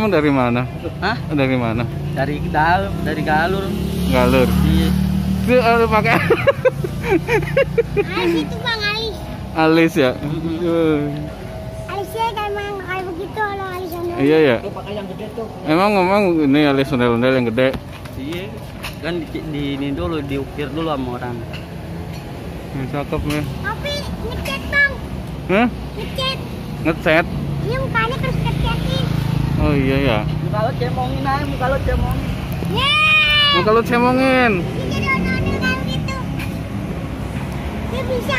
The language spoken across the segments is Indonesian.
Emang dari mana? Hah? Dari mana? Dari dalam, dari galur. Galur. Iya. Itu pakai Alis itu bang, alis. alis ya. Alisnya kayak begitu kalau alis ondel. Iya ya. Tuh pakai yang gede tuh. Emang ini alis ondel-ondel yang gede. Iya. Kan di ini dulu diukir dulu sama orang. Cakep nih. Tapi ngecat bang, Hah? ngecat. Ngecat? Iya mukanya terus ngecatin. Oh iya ya. Muka lo cemongin aja, muka lo cemongin. Yeay. Mau kalau cemongin. Dia jadi ondel-ondel kayak gitu. Dia bisa.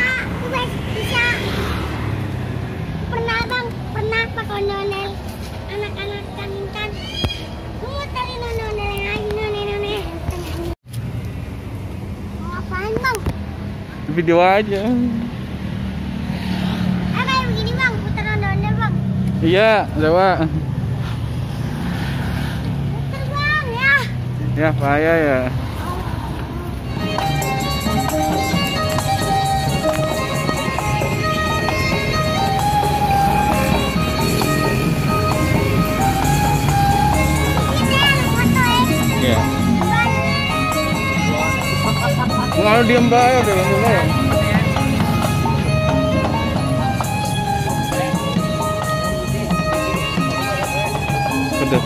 Pernah bang, pernah pakai ondel-ondel anak-anak kan. Mau tadi ondel-ondel yang lagi ondel-ondel. Mau ngapain bang? Video aja. Kayak begini bang, putar ondel-ondel bang. Iya, coba. Putar bang ya. Ya, payah ya. Iya. Kalau diem bayar deh, ya. Pedes.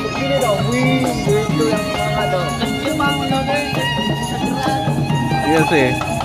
Begini dong, wih, gitu yang semangat dong. Kecil bang, ondel-ondel. Iya sih.